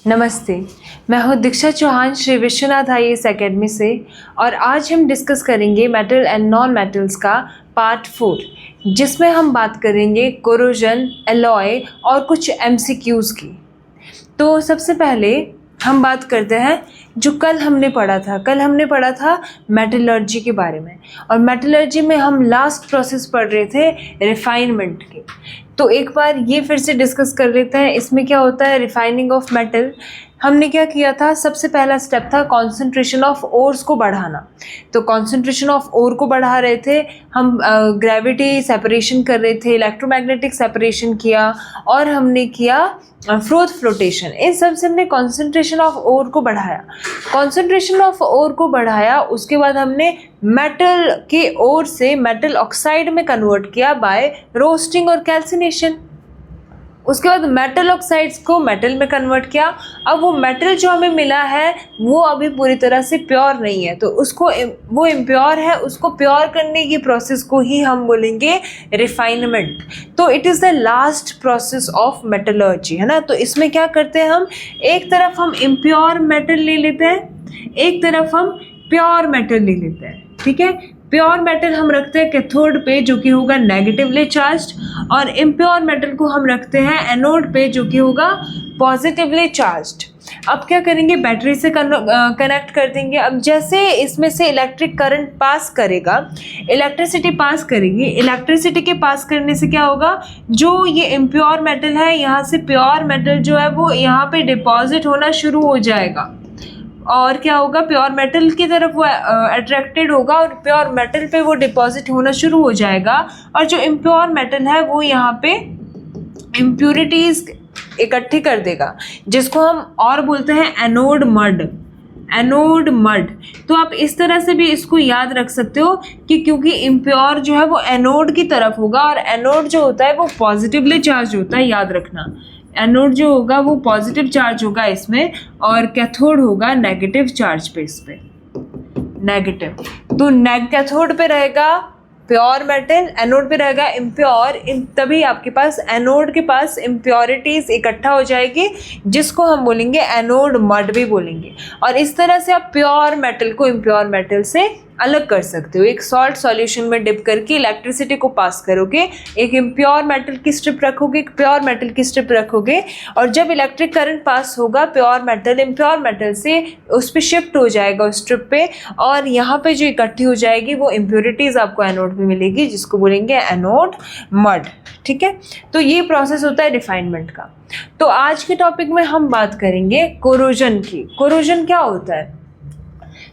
नमस्ते, मैं हूँ दीक्षा चौहान श्री विश्वनाथ आईएएस एकेडमी से और आज हम डिस्कस करेंगे मेटल एंड नॉन मेटल्स का पार्ट 4 जिसमें हम बात करेंगे कोरोजन, एलॉय और कुछ एमसीक्यूज़ की। तो सबसे पहले हम बात करते हैं जो कल हमने पढ़ा था मेटलर्जी के बारे में। और मेटलर्जी में हम लास्ट प्रोसेस पढ़ रहे थे रिफाइनमेंट के। तो एक बार ये फिर से डिस्कस कर लेते हैं। इसमें क्या होता है रिफाइनिंग ऑफ मेटल। हमने क्या किया था, सबसे पहला स्टेप था कॉन्सेंट्रेशन ऑफ ओर्स को बढ़ाना। तो कॉन्सेंट्रेशन ऑफ ओर को बढ़ा रहे थे हम, ग्रेविटी सेपरेशन कर रहे थे, इलेक्ट्रोमैग्नेटिक सेपरेशन किया और हमने किया फ्लोटेशन। इन सब से हमने कॉन्सेंट्रेशन ऑफ ओर को बढ़ाया। उसके बाद हमने मेटल के ओर से मेटल ऑक्साइड में कन्वर्ट किया बाय रोस्टिंग और कैल्सिनेशन। उसके बाद मेटल ऑक्साइड्स को मेटल में कन्वर्ट किया। अब वो मेटल जो हमें मिला है वो अभी पूरी तरह से प्योर नहीं है, तो वो इम्प्योर है, उसको प्योर करने की प्रोसेस को ही हम बोलेंगे रिफाइनमेंट। तो it is the last process of metallurgy, है ना। तो इसमें क्या करते हैं हम, एक तरफ हम इम्प्योर मेटल ले लेते हैं, एक तरफ हम प्योर मेटल ले लेते हैं, ठीक है। प्योर मेटल हम रखते हैं कैथोड पे जो कि होगा नेगेटिवली चार्ज्ड, और इम्प्योर मेटल को हम रखते हैं एनोड पे जो कि होगा पॉजिटिवली चार्ज्ड। अब क्या करेंगे, बैटरी से कनेक्ट कर देंगे। अब जैसे इसमें से इलेक्ट्रिक करंट पास करेगा, इलेक्ट्रिसिटी पास करेगी, इलेक्ट्रिसिटी के पास करने से क्या होगा, जो ये इम्प्योर मेटल है यहाँ से प्योर मेटल जो है वो यहाँ पे डिपॉजिट होना शुरू हो जाएगा। और क्या होगा, प्योर मेटल की तरफ वो अट्रैक्टेड होगा और प्योर मेटल पे वो डिपॉजिट होना शुरू हो जाएगा। और जो इम्प्योर मेटल है वो यहाँ पे इम्प्यूरिटीज़ इकट्ठी कर देगा, जिसको हम और बोलते हैं एनोड मड। तो आप इस तरह से भी इसको याद रख सकते हो कि क्योंकि इम्प्योर जो है वो एनोड की तरफ होगा और एनोड जो होता है वो पॉजिटिवली चार्ज होता है, याद रखना। एनोड जो होगा वो पॉजिटिव चार्ज होगा इसमें और कैथोड होगा नेगेटिव चार्ज पे, इस पे नेगेटिव। तो कैथोड पे रहेगा प्योर मेटल, एनोड पे रहेगा इम्प्योर। तभी आपके पास एनोड के पास इम्प्योरिटीज़ इकट्ठा हो जाएगी, जिसको हम बोलेंगे एनोड मड भी बोलेंगे। और इस तरह से आप प्योर मेटल को इम्प्योर मेटल से अलग कर सकते हो। एक सॉल्ट सॉल्यूशन में डिप करके इलेक्ट्रिसिटी को पास करोगे, एक इम्प्योर मेटल की स्ट्रिप रखोगे, एक प्योर मेटल की स्ट्रिप रखोगे, और जब इलेक्ट्रिक करंट पास होगा प्योर मेटल इम्प्योर मेटल से उस पर शिफ्ट हो जाएगा उस स्ट्रिप पे, और यहाँ पे जो इकट्ठी हो जाएगी वो इम्प्योरिटीज़ आपको एनोड में मिलेगी, जिसको बोलेंगे एनोड मड, ठीक है। तो ये प्रोसेस होता है रिफाइनमेंट का। तो आज के टॉपिक में हम बात करेंगे कोरोजन की। कोरोजन क्या होता है,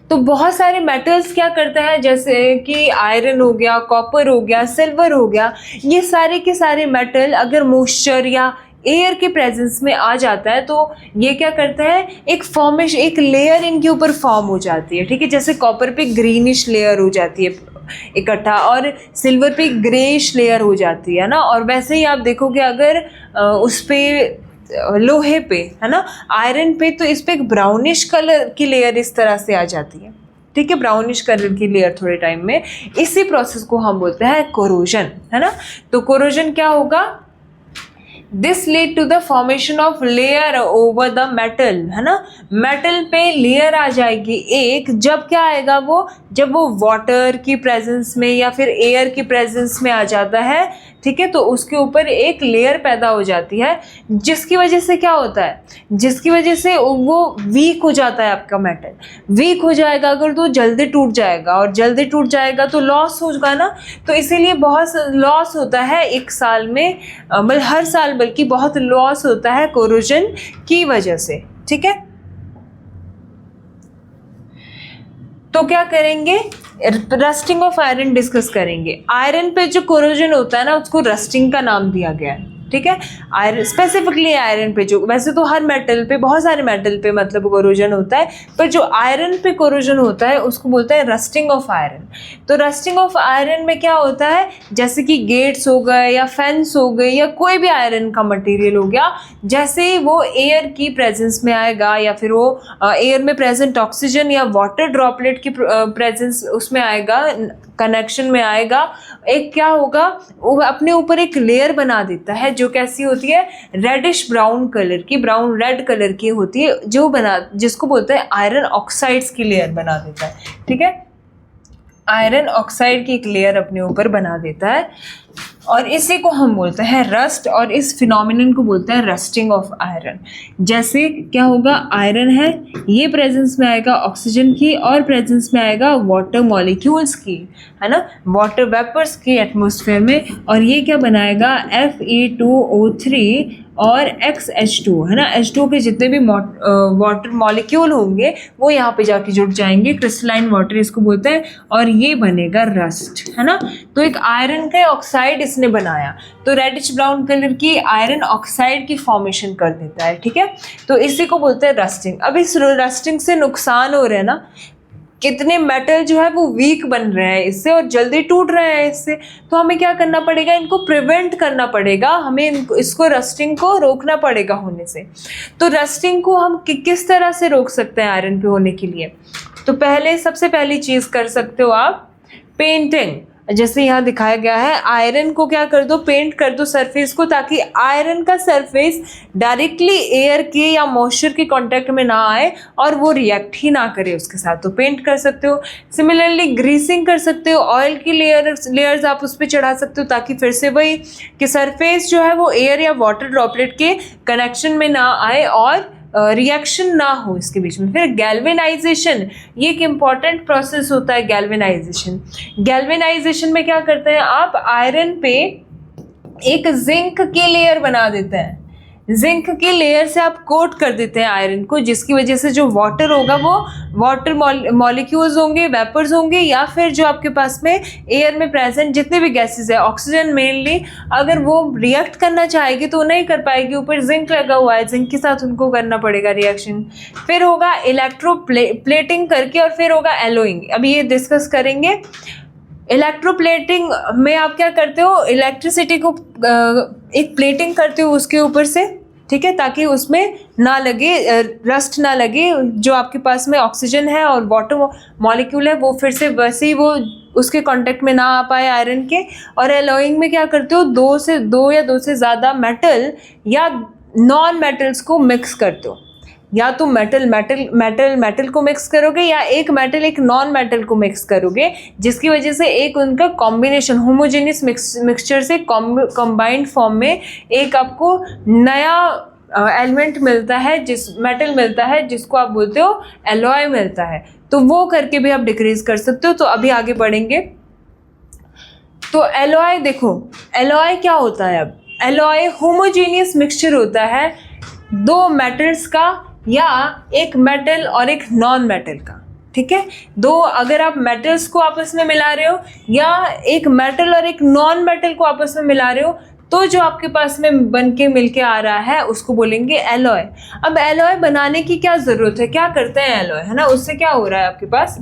तो बहुत सारे मेटल्स क्या करते हैं, जैसे कि आयरन हो गया, कॉपर हो गया, सिल्वर हो गया, ये सारे के सारे मेटल अगर मॉइस्चर या एयर के प्रेजेंस में आ जाता है तो ये क्या करता है, एक लेयर इनके ऊपर फॉर्म हो जाती है, ठीक है। जैसे कॉपर पे ग्रीनिश लेयर हो जाती है इकट्ठा और सिल्वर पे ग्रेइश लेयर हो जाती है ना। और वैसे ही आप देखोगे अगर उस पे लोहे पे, है ना, आयरन पे, तो इस पे एक ब्राउनिश कलर की लेयर इस तरह से आ जाती है, ठीक है, ब्राउनिश कलर की लेयर थोड़े टाइम में। इसी प्रोसेस को हम बोलते हैं कोरोजन, है ना। तो कोरोजन क्या होगा, this lead to the formation of layer over the metal, है ना। मेटल पे लेयर आ जाएगी एक, जब क्या आएगा वो, जब वो वाटर की प्रेजेंस में या फिर एयर की प्रेजेंस में आ जाता है, ठीक है। तो उसके ऊपर एक लेयर पैदा हो जाती है, जिसकी वजह से क्या होता है, जिसकी वजह से वो वीक हो जाता है। आपका मेटल वीक हो जाएगा अगर तो जल्दी टूट जाएगा, और जल्दी टूट जाएगा तो लॉस होगा ना। तो इसीलिए बहुत लॉस होता है एक साल में, मतलब हर साल बल्कि बहुत लॉस होता है कोरोजन की वजह से, ठीक है। तो क्या करेंगे, रस्टिंग ऑफ आयरन डिस्कस करेंगे। आयरन पे जो कोरोजन होता है ना, उसको रस्टिंग का नाम दिया गया है, ठीक है। आयरन स्पेसिफिकली आयरन पे, जो वैसे तो हर मेटल पे, बहुत सारे मेटल पे मतलब कोरोजन होता है, पर जो आयरन पे कोरोजन होता है उसको बोलते हैं रस्टिंग ऑफ आयरन। तो रस्टिंग ऑफ आयरन में क्या होता है, जैसे कि गेट्स हो गए या फेंस हो गए या कोई भी आयरन का मटेरियल हो गया, जैसे ही वो एयर की प्रेजेंस में आएगा या फिर वो एयर में प्रेजेंट ऑक्सीजन या वाटर ड्रॉपलेट की प्रेजेंस उसमें आएगा, कनेक्शन में आएगा, एक क्या होगा, वो अपने ऊपर एक लेयर बना देता है जो कैसी होती है, रेडिश ब्राउन कलर की, ब्राउन रेड कलर की होती है, जिसको बोलते हैं आयरन ऑक्साइड्स की लेयर बना देता है। ठीक है, आयरन ऑक्साइड की एक लेयर अपने ऊपर बना देता है और इसी को हम बोलते हैं रस्ट, और इस फिनोमिनन को बोलते हैं रस्टिंग ऑफ आयरन। जैसे क्या होगा, आयरन है, ये प्रेजेंस में आएगा ऑक्सीजन की और प्रेजेंस में आएगा वाटर मॉलिक्यूल्स की, है ना, वाटर वेपर्स की एटमॉस्फेयर में, और ये क्या बनाएगा, Fe2O3 और XH2, है ना, H2 के जितने भी वाटर मॉलिक्यूल होंगे वो यहाँ पे जाके जुड़ जाएंगे, क्रिस्टलाइन वाटर इसको बोलते हैं, और ये बनेगा रस्ट, है ना। तो एक आयरन का ऑक्साइड इसने बनाया, तो रेडिश ब्राउन कलर की आयरन ऑक्साइड की फॉर्मेशन कर देता है। ठीक है, तो इसी को बोलते हैं रस्टिंग। अब इस रस्टिंग से नुकसान हो रहे हैं ना, कितने मेटल जो है वो वीक बन रहे हैं इससे और जल्दी टूट रहे हैं इससे, तो हमें क्या करना पड़ेगा, इनको प्रिवेंट करना पड़ेगा, हमें इसको रस्टिंग को रोकना पड़ेगा होने से। तो रस्टिंग को हम किस तरह से रोक सकते हैं आयरन पे होने के लिए, तो सबसे पहली चीज़ कर सकते हो आप पेंटिंग। जैसे यहाँ दिखाया गया है, आयरन को क्या कर दो, पेंट कर दो सरफेस को, ताकि आयरन का सरफेस डायरेक्टली एयर के या मॉइस्चर के कांटेक्ट में ना आए और वो रिएक्ट ही ना करे उसके साथ, तो पेंट कर सकते हो। सिमिलरली ग्रीसिंग कर सकते हो, ऑयल की लेयर्स आप उस पर चढ़ा सकते हो, ताकि फिर से वही कि सरफेस जो है वो एयर या वाटर ड्रॉपलेट के कनेक्शन में ना आए और रिएक्शन ना हो इसके बीच में। फिर गैल्वेनाइजेशन, ये एक इम्पॉर्टेंट प्रोसेस होता है गैल्वेनाइजेशन। गैल्वेनाइजेशन में क्या करते हैं आप, आयरन पे एक जिंक की लेयर बना देते हैं, जिंक की लेयर से आप कोट कर देते हैं आयरन को, जिसकी वजह से जो वाटर होगा वो वाटर मॉलिक्यूल्स होंगे, वेपर्स होंगे, या फिर जो आपके पास में एयर में प्रेजेंट जितने भी गैसेस है, ऑक्सीजन मेनली, अगर वो रिएक्ट करना चाहेगी तो नहीं कर पाएगी, ऊपर जिंक लगा हुआ है, जिंक के साथ उनको करना पड़ेगा रिएक्शन। फिर होगा इलेक्ट्रोप्लेटिंग करके, और फिर होगा एलोइंग, अभी ये डिस्कस करेंगे। इलेक्ट्रोप्लेटिंग में आप क्या करते हो, इलेक्ट्रिसिटी को एक प्लेटिंग करते हो उसके ऊपर से, ठीक है, ताकि उसमें ना लगे, रस्ट ना लगे, जो आपके पास में ऑक्सीजन है और वाटर मॉलिक्यूल है वो फिर से वैसे ही वो उसके कांटेक्ट में ना आ पाए आयरन के। और एलॉइंग में क्या करते हो, दो या दो से ज़्यादा मेटल या नॉन मेटल्स को मिक्स करते हो, या तो मेटल को मिक्स करोगे, या एक मेटल एक नॉन मेटल को मिक्स करोगे, जिसकी वजह से एक उनका कॉम्बिनेशन, होमोजेनियस मिक्सचर से कंबाइंड फॉर्म में एक आपको नया एलिमेंट मिलता है, मेटल मिलता है, जिसको आप बोलते हो एलॉय मिलता है। तो वो करके भी आप डिक्रीज कर सकते हो। तो अभी आगे बढ़ेंगे। तो एलॉय देखो, एलॉय क्या होता है, अब एलॉय होमोजेनियस मिक्सचर होता है दो मेटल्स का, या एक मेटल और एक नॉन मेटल का। ठीक है, दो अगर आप मेटल्स को आपस में मिला रहे हो, या एक मेटल और एक नॉन मेटल को आपस में मिला रहे हो, तो जो आपके पास में बन के मिल के आ रहा है उसको बोलेंगे एलॉय। अब एलॉय बनाने की क्या ज़रूरत है, क्या करते हैं एलॉय, है ना, उससे क्या हो रहा है आपके पास,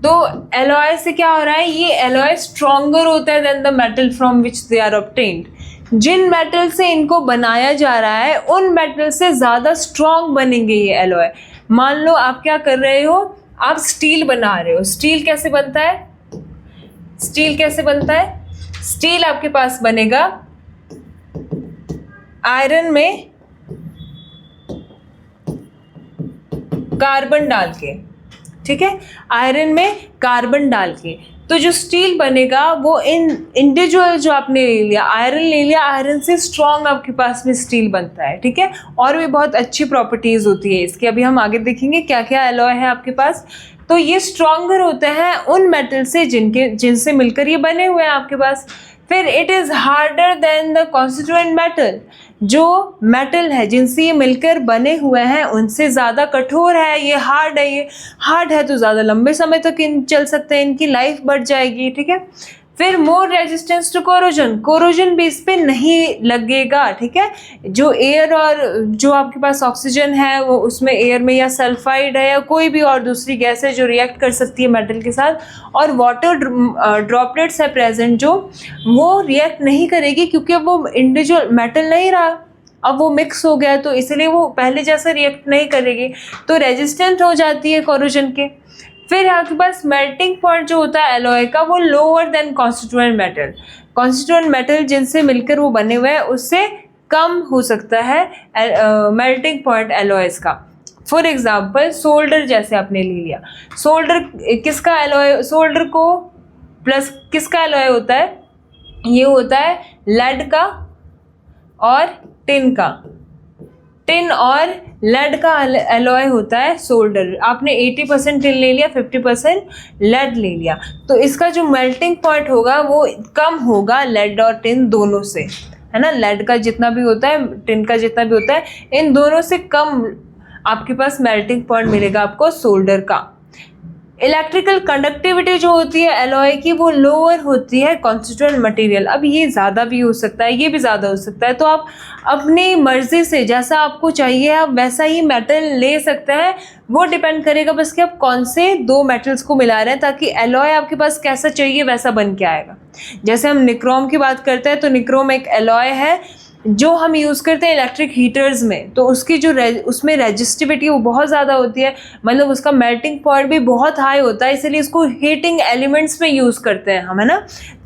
तो एलॉय से क्या हो रहा है, ये एलॉय स्ट्रॉन्गर होता है then the metal from which they are obtained. जिन मेटल से इनको बनाया जा रहा है उन मेटल से ज़्यादा स्ट्रॉन्ग बनेंगे ये एलॉय। मान लो आप क्या कर रहे हो, आप स्टील बना रहे हो। स्टील कैसे बनता है, स्टील आपके पास बनेगा आयरन में कार्बन डाल के, ठीक है, आयरन में कार्बन डाल के। तो जो स्टील बनेगा वो इंडिविजुअल जो आपने ले लिया, आयरन से स्ट्रॉन्ग आपके पास में स्टील बनता है। ठीक है, और भी बहुत अच्छी प्रॉपर्टीज़ होती है इसकी, अभी हम आगे देखेंगे क्या क्या एलॉय है आपके पास। तो ये स्ट्रॉन्गर होते हैं उन मेटल से जिनसे मिलकर ये बने हुए हैं आपके पास। फिर it is harder than the constituent metal, जो मेटल है जिनसे ये मिलकर बने हुए हैं उनसे ज़्यादा कठोर है, ये हार्ड है तो ज़्यादा लंबे समय तक चल सकते हैं, इनकी लाइफ बढ़ जाएगी। ठीक है, फिर मोर रेजिस्टेंस टू कोरोजन भी इस पे नहीं लगेगा। ठीक है, जो एयर और जो आपके पास ऑक्सीजन है वो उसमें एयर में या सल्फाइड है या कोई भी और दूसरी गैस है जो रिएक्ट कर सकती है मेटल के साथ, और वाटर ड्रॉपलेट्स है प्रेजेंट जो वो रिएक्ट नहीं करेगी, क्योंकि अब वो इंडिविजुअल मेटल नहीं रहा, अब वो मिक्स हो गया, तो इसलिए वो पहले जैसा रिएक्ट नहीं करेगी, तो रेजिस्टेंट हो जाती है कोरोजन के। फिर आपके पास मेल्टिंग पॉइंट जो होता है एलॉय का वो lower than constituent metal. Constituent metal जिनसे मिलकर वो बने हुए हैं उससे कम हो सकता है मेल्टिंग पॉइंट एलॉयज का। फॉर एग्जाम्पल सोल्डर जैसे आपने ले लिया, सोल्डर किसका एलॉय, सोल्डर को प्लस किसका एलॉय होता है, ये होता है लेड का और टिन का। टिन और लेड का एलॉय होता है सोल्डर। आपने 80% टिन ले लिया, 50% लेड ले लिया, तो इसका जो मेल्टिंग पॉइंट होगा वो कम होगा लेड और टिन दोनों से, है ना। लेड का जितना भी होता है, टिन का जितना भी होता है, इन दोनों से कम आपके पास मेल्टिंग पॉइंट मिलेगा आपको सोल्डर का। इलेक्ट्रिकल कंडक्टिविटी जो होती है एलॉय की वो लोअर होती है कॉन्स्टिट्यूएंट मटेरियल। अब ये ज़्यादा भी हो सकता है, ये भी ज़्यादा हो सकता है, तो आप अपनी मर्ज़ी से जैसा आपको चाहिए आप वैसा ही मेटल ले सकते हैं। वो डिपेंड करेगा बस कि आप कौन से दो मेटल्स को मिला रहे हैं, ताकि एलॉय आपके पास कैसा चाहिए वैसा बन के आएगा। जैसे हम निक्रोम की बात करते हैं तो निक्रोम एक एलॉय है जो हम यूज़ करते हैं इलेक्ट्रिक हीटर्स में, तो उसकी जो उसमें रेजिस्टिविटी वो बहुत ज़्यादा होती है, मतलब उसका मेल्टिंग पॉइंट भी बहुत हाई होता है, इसलिए इसको हीटिंग एलिमेंट्स में यूज़ करते हैं हम, है ना,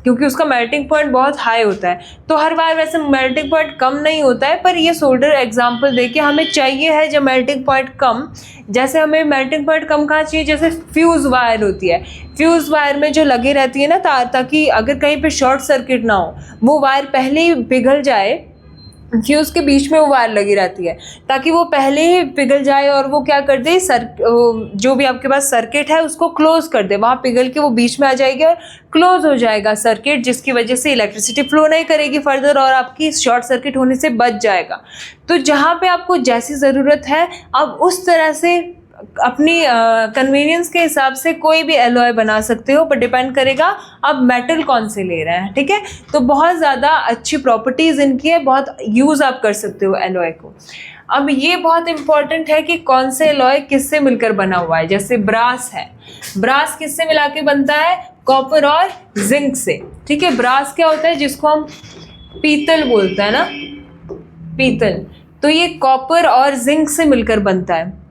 क्योंकि उसका मेल्टिंग पॉइंट बहुत हाई होता है। तो हर बार वैसे मेल्टिंग पॉइंट कम नहीं होता है, पर ये सोल्डर एग्जांपल देखिए हमें चाहिए है जब मेल्टिंग पॉइंट कम, जैसे हमें मेल्टिंग पॉइंट कम कहाँ चाहिए, जैसे फ्यूज़ वायर होती है, फ्यूज़ वायर में जो लगी रहती है ना तार, ताकि अगर कहीं पे शॉर्ट सर्किट ना हो, वो वायर पहले ही पिघल जाए, फ्यूज़ के बीच में वो वायर लगी रहती है ताकि वो पहले ही पिघल जाए और वो क्या कर दे, जो भी आपके पास सर्किट है उसको क्लोज कर दे, वहाँ पिघल के वो बीच में आ जाएगी और क्लोज हो जाएगा सर्किट, जिसकी वजह से इलेक्ट्रिसिटी फ्लो नहीं करेगी फर्दर और आपकी शॉर्ट सर्किट होने से बच जाएगा। तो जहाँ पे आपको जैसी ज़रूरत है आप उस तरह से अपनी कन्वीनियंस के हिसाब से कोई भी एलॉय बना सकते हो, पर डिपेंड करेगा आप मेटल कौन से ले रहे हैं, ठीक है। तो बहुत ज़्यादा अच्छी प्रॉपर्टीज़ इनकी है, बहुत यूज़ आप कर सकते हो एलॉय को। अब ये बहुत इंपॉर्टेंट है कि कौन से एलॉय किससे मिलकर बना हुआ है। जैसे ब्रास है, ब्रास किससे मिला के बनता है, कॉपर और जिंक से, ठीक है। ब्रास क्या होता है, जिसको हम पीतल बोलते हैं ना, पीतल, तो ये कॉपर और जिंक से मिलकर बनता है।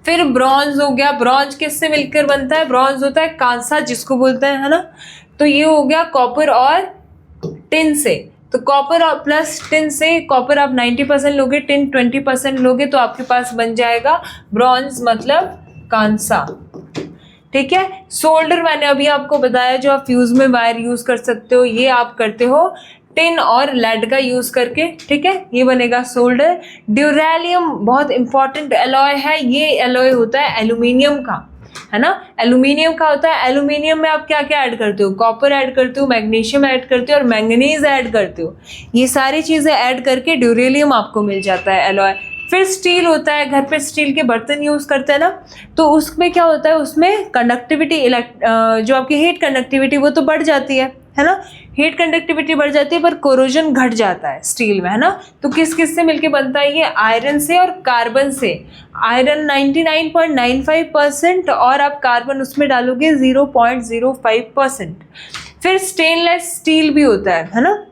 फिर ब्रॉन्ज हो गया, ब्रॉन्ज किससे मिलकर बनता है, ब्रॉन्ज होता है कांसा जिसको बोलते हैं, है ना। तो ये हो गया कॉपर और टिन से, तो कॉपर और प्लस टिन से, कॉपर आप 90% लोगे, टिन 20% लोगे, तो आपके पास बन जाएगा ब्रॉन्ज मतलब कांसा, ठीक है। सोल्डर मैंने अभी आपको बताया, जो आप फ्यूज में वायर यूज कर सकते हो, ये आप करते हो टिन और लेड का यूज करके, ठीक है, ये बनेगा सोल्डर। ड्यूरेलियम बहुत इंपॉर्टेंट एलॉय है, ये एलॉय होता है एल्यूमिनियम का, है ना, एल्यूमिनियम का होता है। एल्यूमिनियम में आप क्या क्या ऐड करते हो, कॉपर ऐड करते हो, मैग्नीशियम ऐड करते हो और मैंगनीज ऐड करते हो, ये सारी चीज़ें ऐड करके ड्यूरेलियम आपको मिल जाता है एलॉय। फिर स्टील होता है, घर पे स्टील के बर्तन यूज़ करते हैं ना, तो उसमें क्या होता है, उसमें कंडक्टिविटी जो आपकी हीट कंडक्टिविटी वो तो बढ़ जाती है ना, हीट कंडक्टिविटी बढ़ जाती है, पर कोरोजन घट जाता है स्टील में, है ना। तो किस किस से मिलके बनता है, ये आयरन से और कार्बन से। आयरन 99.95% और आप कार्बन उसमें डालोगे 0.05%। फिर स्टेनलेस स्टील भी होता है ना,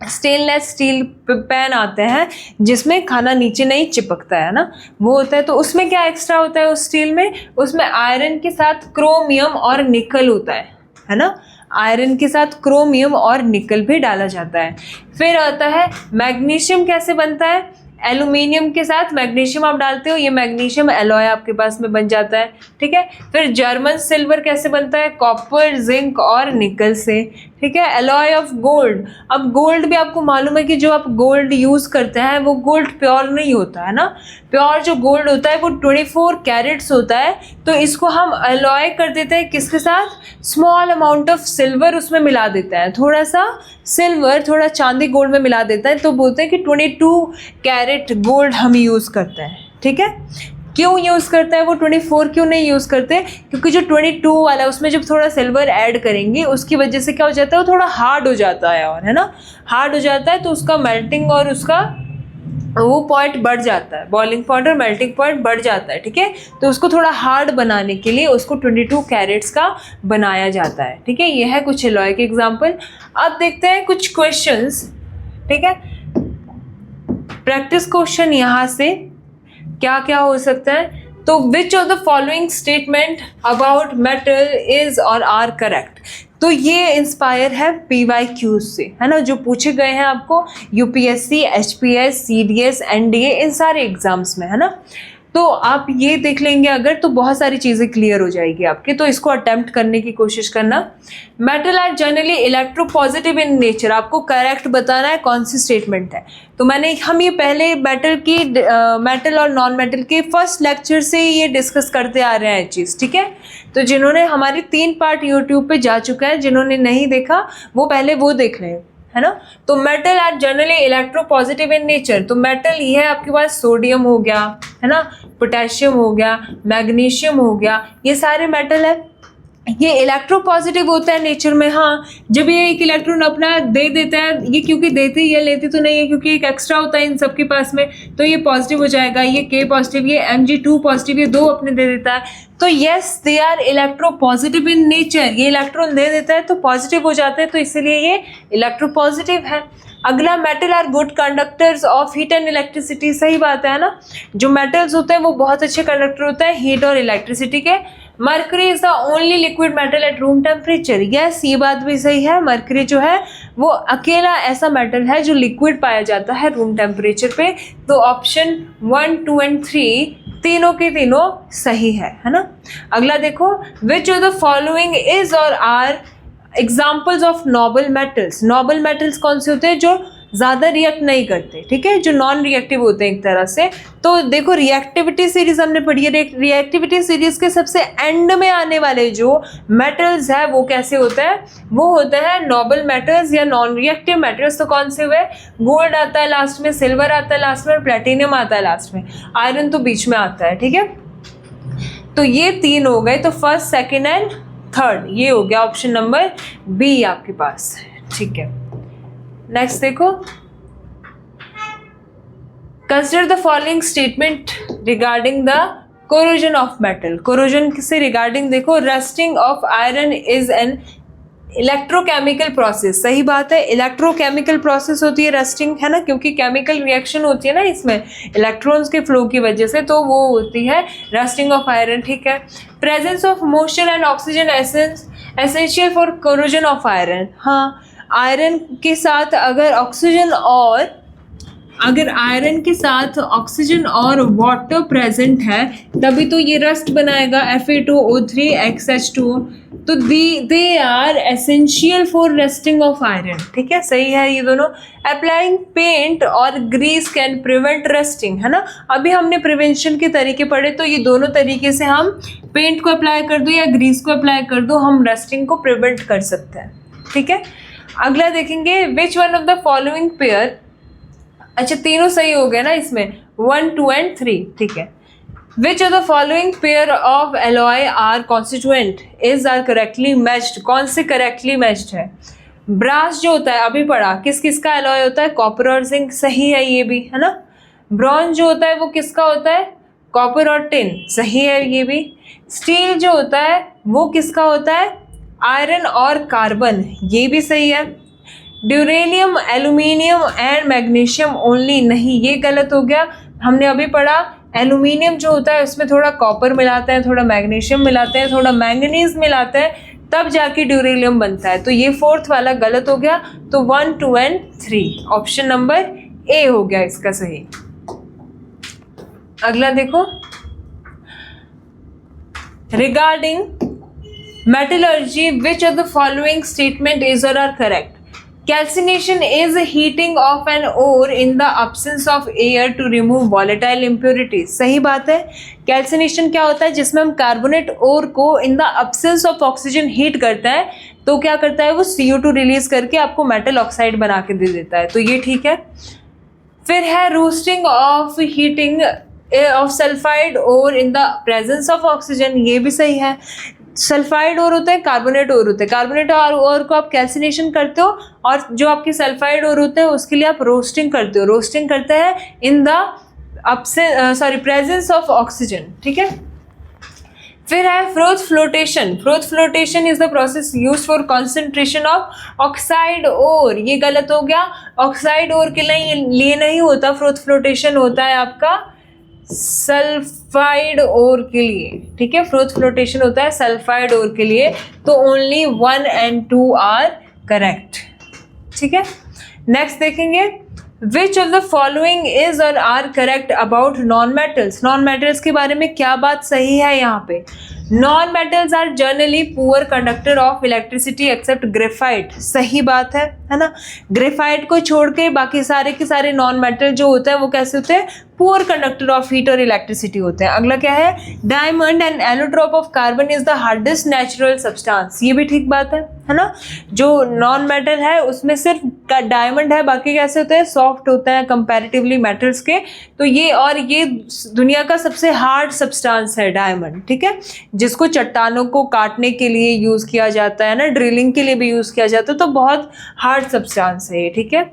स्टेनलेस स्टील पैन आते हैं जिसमें खाना नीचे नहीं चिपकता है ना, वो होता है। तो उसमें क्या एक्स्ट्रा होता है उस स्टील में, उसमें आयरन के साथ क्रोमियम और निकल होता है ना, आयरन के साथ क्रोमियम और निकल भी डाला जाता है। फिर आता है मैग्नीशियम, कैसे बनता है, एल्यूमिनियम के साथ मैग्नीशियम आप डालते हो, ये मैग्नीशियम एलॉय आपके पास में बन जाता है, ठीक है। फिर जर्मन सिल्वर कैसे बनता है, कॉपर, जिंक और निकल से, ठीक है। एलॉय ऑफ गोल्ड, अब गोल्ड भी आपको मालूम है कि जो आप गोल्ड यूज़ करते हैं वो गोल्ड प्योर नहीं होता है ना, प्योर जो गोल्ड होता है वो 24 कैरेट्स होता है, तो इसको हम एलॉय कर देते हैं किसके साथ, स्मॉल अमाउंट ऑफ सिल्वर उसमें मिला देता है, थोड़ा सा सिल्वर, थोड़ा चांदी गोल्ड में मिला देता है, तो बोलते हैं कि 22 कैरेट गोल्ड हम यूज़ करते हैं, ठीक है। क्यों यूज़ करता है वो, 24 क्यों नहीं यूज़ करते, क्योंकि जो 22 वाला है उसमें जब थोड़ा सिल्वर ऐड करेंगे उसकी वजह से क्या हो जाता है, वो थोड़ा हार्ड हो जाता है, और है ना, हार्ड हो जाता है, तो उसका मेल्टिंग और उसका वो पॉइंट बढ़ जाता है, बॉइलिंग पॉइंट और मेल्टिंग पॉइंट बढ़ जाता है, ठीक है। तो उसको थोड़ा हार्ड बनाने के लिए उसको 22 कैरेट्स का बनाया जाता है, ठीक है। ये है कुछ एलॉय के एग्जाम्पल। अब देखते हैं कुछ क्वेश्चंस, ठीक है। प्रैक्टिस क्वेश्चन यहाँ से क्या क्या हो सकता है, तो विच of the following statement about metal is और आर करेक्ट। तो ये इंस्पायर है PYQ से, है ना, जो पूछे गए हैं आपको UPSC, HPS, CDS, NDA इन सारे एग्जाम्स में, है ना। तो आप ये देख लेंगे अगर, तो बहुत सारी चीज़ें क्लियर हो जाएगी आपकी, तो इसको अटेम्प्ट करने की कोशिश करना। Metal are generally electropositive in nature, आपको करेक्ट बताना है कौन सी स्टेटमेंट है। तो हम ये पहले मेटल और नॉन मेटल के फर्स्ट लेक्चर से ये डिस्कस करते आ रहे हैं चीज़, ठीक है। तो जिन्होंने हमारे 3 पार्ट यूट्यूब पे जा चुका है, जिन्होंने नहीं देखा वो पहले वो देख लें, है ना। तो metal are generally electropositive in nature, तो मेटल ये है आपके पास सोडियम हो गया, है ना, पोटेशियम हो गया, मैग्नीशियम हो गया, ये सारे मेटल है, ये इलेक्ट्रोपॉजिटिव होता है नेचर में। हाँ, जब ये एक इलेक्ट्रॉन अपना दे देता है, ये क्योंकि देती है लेती तो नहीं है, क्योंकि एक एक्स्ट्रा होता है इन सबके पास में, तो ये पॉजिटिव हो जाएगा, ये K पॉजिटिव, ये Mg2 पॉजिटिव, ये 2 अपने दे देता है। तो yes, they are electropositive in nature, ये इलेक्ट्रॉन दे देता है तो पॉजिटिव हो जाता है, तो इसलिए ये इलेक्ट्रोपॉजिटिव है। अगला, metal are good conductors of heat and electricity, सही बात है ना, जो मेटल्स होते हैं वो बहुत अच्छे कंडक्टर होते हैं हीट और इलेक्ट्रिसिटी के। Mercury is the only liquid metal at room temperature, yes ये बात भी सही है, मर्करी जो है वो अकेला ऐसा मेटल है जो लिक्विड पाया जाता है रूम टेम्परेचर पे। तो ऑप्शन 1, 2 एंड 3 तीनों के तीनों सही है ना। अगला देखो, which of the following is और are examples of noble metals. Noble metals कौन से होते हैं, जो ज़्यादा रिएक्ट नहीं करते, ठीक है, जो नॉन रिएक्टिव होते हैं एक तरह से। तो देखो, रिएक्टिविटी सीरीज हमने पढ़ी है, रिएक्टिविटी सीरीज के सबसे एंड में आने वाले जो मेटल्स है वो कैसे होता है, वो होता है नोबल मेटल्स या नॉन रिएक्टिव मेटल्स। तो कौन से हुए, गोल्ड आता है लास्ट में, सिल्वर आता है लास्ट में, और प्लेटिनियम आता है लास्ट में, आयरन तो बीच में आता है, ठीक है। तो ये 3 हो गए, तो फर्स्ट, सेकेंड एंड थर्ड ये हो गया ऑप्शन नंबर बी आपके पास, ठीक है। नेक्स्ट देखो, consider the following statement regarding the corrosion of metal. Corrosion से रिगार्डिंग देखो, rusting of iron is an electrochemical process, सही बात है, इलेक्ट्रोकेमिकल प्रोसेस होती है रस्टिंग, है ना, क्योंकि केमिकल रिएक्शन होती है ना इसमें इलेक्ट्रॉन्स के फ्लो की वजह से, तो वो होती है रस्टिंग ऑफ आयरन, ठीक है। Presence of motion and oxygen essential for corrosion of iron, हाँ, आयरन के साथ अगर आयरन के साथ ऑक्सीजन और वाटर प्रेजेंट है तभी तो ये रस्ट बनाएगा, Fe2O3XH2, तो they are essential for rusting of iron, ठीक है, सही है ये दोनों। अप्लाइंग पेंट और ग्रीस कैन प्रिवेंट रस्टिंग, है ना, अभी हमने प्रिवेंशन के तरीके पढ़े, तो ये दोनों तरीके से हम पेंट को अप्लाई कर दो या ग्रीस को अप्लाई कर दो, हम रस्टिंग को प्रिवेंट कर सकते हैं, ठीक है। अगला देखेंगे, which one of the following pair, अच्छा तीनों सही हो गए ना इसमें, 1, 2 एंड 3, ठीक है। Which of the following pair of alloy are constituent is are correctly matched, कौन से करेक्टली मैच्ड है। ब्रास जो होता है अभी पढ़ा, किस किस का एलॉय होता है, कॉपर और जिंक, सही है ये भी, है ना। ब्रॉन्ज जो होता है वो किसका होता है, कॉपर और टिन, सही है ये भी। स्टील जो होता है वो किसका होता है, आयरन और कार्बन, ये भी सही है। ड्यूरेनियम, एल्यूमिनियम एंड मैग्नीशियम ओनली, नहीं ये गलत हो गया, हमने अभी पढ़ा एल्यूमिनियम जो होता है उसमें थोड़ा कॉपर मिलाते हैं, थोड़ा मैग्नीशियम मिलाते हैं, थोड़ा मैंगनीज मिलाते हैं, तब जाके ड्यूरेनियम बनता है, तो ये 4th वाला गलत हो गया। तो 1, 2 एंड 3 ऑप्शन नंबर ए हो गया इसका सही। अगला देखो, regarding metallurgy which of the following statement is और are correct. Calcination is heating of an ore in the absence of air to remove volatile impurities, सही बात है। कैल्सिनेशन क्या होता है, जिसमें हम कार्बोनेट ओर को in the absence of oxygen heat करता है, तो क्या करता है वो CO2 रिलीज करके आपको मेटल ऑक्साइड बना के दे देता है, तो ये ठीक है। फिर है roasting of heating of sulphide ore in the presence of oxygen, ये भी सही है। सल्फाइड ओर होता है, कार्बोनेट ओर होता है, कार्बोनेट ओर को आप कैल्सिनेशन करते हो, और जो आपके सल्फाइड ओर होते हैं उसके लिए आप रोस्टिंग करते हो, रोस्टिंग करते हैं in the presence of oxygen, ठीक है। फिर है froth flotation. Froth flotation is the process used for concentration of oxide ore, ये गलत हो गया, ऑक्साइड ओर के लिए नहीं होता फ्रोथ फ्लोटेशन, होता है आपका सल्फाइड ओर के लिए, ठीक है, फ्रोथ फ्लोटेशन होता है सल्फाइड ओर के लिए, तो ओनली 1 and 2 आर करेक्ट, ठीक है। नेक्स्ट देखेंगे, which of the following is और are correct about non metals. Non metals के बारे में क्या बात सही है यहाँ पे? Non metals are generally poor conductor of electricity except graphite, सही बात है ना। ग्रेफाइट को छोड़ के बाकी सारे के सारे नॉन मेटल जो होते हैं वो कैसे होते हैं? पुअर कंडक्टर ऑफ हीट और इलेक्ट्रिसिटी होते हैं। अगला क्या है? Diamond and allotrope of carbon is the hardest natural substance, ये भी ठीक बात है ना। जो नॉन मेटल है उसमें सिर्फ डायमंड है, बाकी कैसे होते हैं? सॉफ्ट होते हैं कंपैरेटिवली मेटल्स के। तो ये और ये दुनिया का सबसे हार्ड सब्सटेंस है डायमंड, ठीक है, जिसको चट्टानों को काटने के लिए यूज़ किया जाता है ना, ड्रिलिंग के लिए भी यूज़ किया जाता है, तो बहुत हार्ड सब्सटेंस है ये, ठीक है।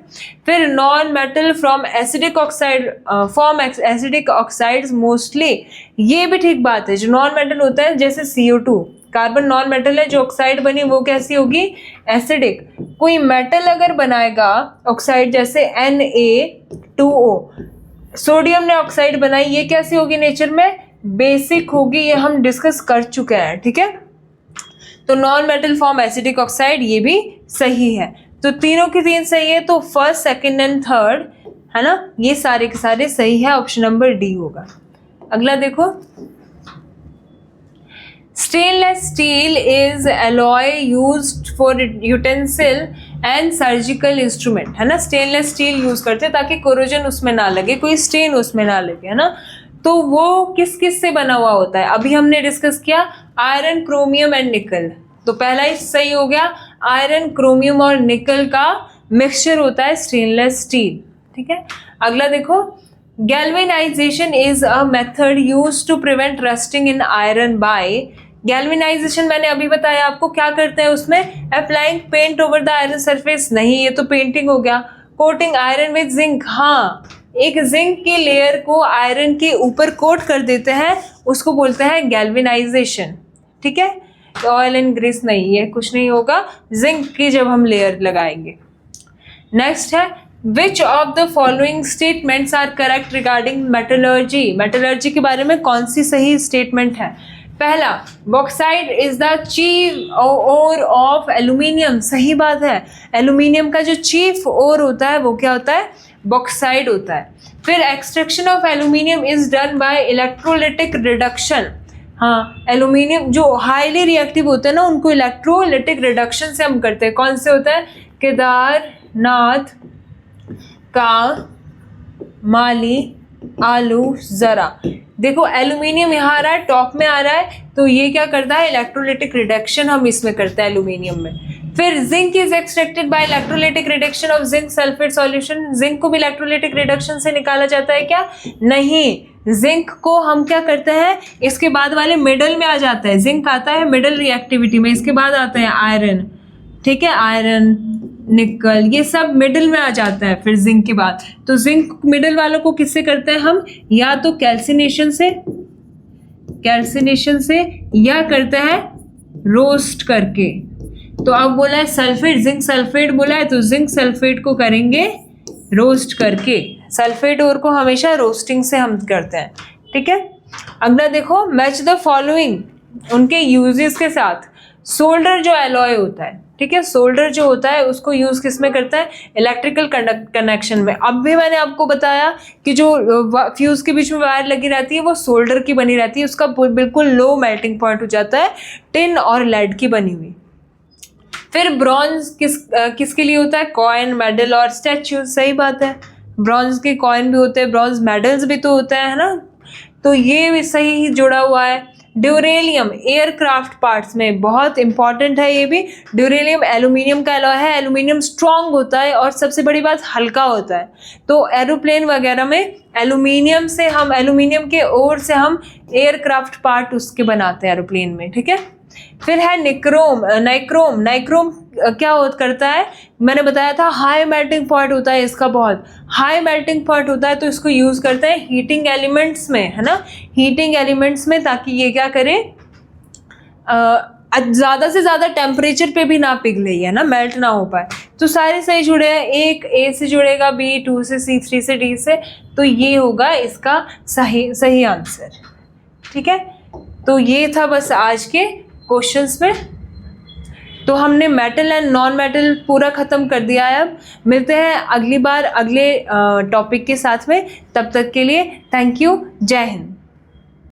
फिर non metal from acidic oxide form acidic oxides mostly, ये भी ठीक बात है। जो नॉन मेटल होता है जैसे CO2, कार्बन नॉन मेटल है, जो ऑक्साइड बनी वो कैसी होगी? एसिडिक। कोई मेटल अगर बनाएगा ऑक्साइड जैसे Na2O, सोडियम ने ऑक्साइड बनाई, ये कैसी होगी नेचर में? बेसिक होगी, ये हम डिस्कस कर चुके हैं, ठीक है। तो non metal form acidic oxide, ये भी सही है। तो तीनों की तीन सही है, तो फर्स्ट सेकंड एंड थर्ड है ना, ये सारे के सारे सही है, ऑप्शन नंबर डी होगा। अगला देखो, stainless steel is alloy used for utensil and surgical instrument, है ना। स्टेनलेस स्टील यूज करते हैं ताकि कोरोजन उसमें ना लगे, कोई स्टेन उसमें ना लगे, है ना। तो वो किस किस से बना हुआ होता है? अभी हमने डिस्कस किया आयरन, क्रोमियम एंड निकल, तो पहला ही सही हो गया। आयरन, क्रोमियम और निकल का मिक्सचर होता है स्टेनलेस स्टील, ठीक है। अगला देखो, galvanization is a method used to prevent rusting in iron by. Galvanization मैंने अभी बताया आपको, क्या करते हैं उसमें? Applying paint over the iron surface, नहीं ये तो पेंटिंग हो गया। कोटिंग आयरन विद जिंक, हाँ, एक जिंक की लेयर को आयरन के ऊपर कोट कर देते हैं, उसको बोलते हैं गैल्वेनाइजेशन, ठीक है। ऑयल एंड ग्रीस नहीं, ये कुछ नहीं होगा, जिंक की जब हम लेयर लगाएंगे। नेक्स्ट है, which of the following statements are correct regarding metallurgy. Metallurgy के बारे में कौन सी सही स्टेटमेंट है? पहला, bauxite is the chief ore of aluminium, सही बात है। एल्यूमिनियम का जो चीफ ओर होता है वो क्या होता है? बॉक्साइट होता है। फिर extraction of aluminium is done by electrolytic reduction, हाँ, एल्यूमिनियम जो हाईली रिएक्टिव होते हैं ना, उनको इलेक्ट्रोलिटिक रिडक्शन से हम करते हैं। कौन से होता है? केदारनाथ का माली आलू जरा। देखो एल्यूमिनियम यहाँ आ रहा है, टॉप में आ रहा है, तो ये क्या करता है? इलेक्ट्रोलिटिक रिडक्शन हम इसमें करते हैं एल्यूमिनियम में। फिर zinc is extracted bye electrolytic reduction of zinc sulphate solution. Zinc को भी इलेक्ट्रोलिटिक रिडक्शन से निकाला जाता है क्या? नहीं, जिंक को हम क्या करते हैं? इसके बाद वाले मिडल में आ जाता है, जिंक आता है मिडल रिएक्टिविटी में, इसके बाद आता है आयरन, ठीक है, आयरन, निकल, ये सब मिडिल में आ जाता है फिर जिंक के बाद। तो जिंक मिडिल वालों को किससे करते हैं हम? या तो कैल्सिनेशन से या करते हैं रोस्ट करके। तो अब बोला है सल्फेट, जिंक सल्फेट बोला है, तो जिंक सल्फेट को करेंगे रोस्ट करके। सल्फेट और को हमेशा रोस्टिंग से हम करते हैं, ठीक है। अगला देखो, मैच द फॉलोइंग उनके यूजेस के साथ। सोल्डर जो एलॉय होता है, ठीक है, सोल्डर जो होता है उसको यूज किस में करता है? इलेक्ट्रिकल कनेक्शन में। अब भी मैंने आपको बताया कि जो फ्यूज के बीच में वायर लगी रहती है वो सोल्डर की बनी रहती है, उसका बिल्कुल लो मेल्टिंग पॉइंट हो जाता है, टिन और लेड की बनी हुई। फिर ब्रॉन्ज किसके लिए होता है? कॉइन, मेडल और स्टैच्यू, सही बात है। ब्रॉन्ज के कॉइन भी होते हैं, ब्रॉन्ज मेडल्स भी तो होते हैं, है ना, तो ये भी सही जुड़ा हुआ है। ड्यूरेलियम एयरक्राफ्ट पार्ट्स में बहुत इंपॉर्टेंट है, ये भी। ड्यूरेलियम एल्यूमिनियम का एलॉय है, एल्यूमिनियम स्ट्रॉन्ग होता है और सबसे बड़ी बात हल्का होता है। तो एरोप्लेन वगैरह में एल्यूमिनियम के ओर से हम एयरक्राफ्ट पार्ट उसके बनाते हैं एरोप्लेन में, ठीक है। फिर है नाइक्रोम क्या करता है? मैंने बताया था हाई मेल्टिंग पॉइंट होता है इसका, बहुत हाई मेल्टिंग पॉइंट होता है, तो इसको यूज करते हैं हीटिंग एलिमेंट्स में, है ना, हीटिंग एलिमेंट्स में, ताकि ये क्या करे? ज़्यादा से ज़्यादा टेम्परेचर पे भी ना पिघले, है ना, मेल्ट ना हो पाए। तो सारे सही जुड़े हैं, एक ए से जुड़ेगा, बी 2 से, सी 3 से, डी से, तो ये होगा इसका सही आंसर। ठीक है, तो ये था बस आज के क्वेश्चंस में। तो हमने मेटल एंड नॉन मेटल पूरा ख़त्म कर दिया है। अब मिलते हैं अगली बार अगले टॉपिक के साथ में, तब तक के लिए थैंक यू, जय हिंद।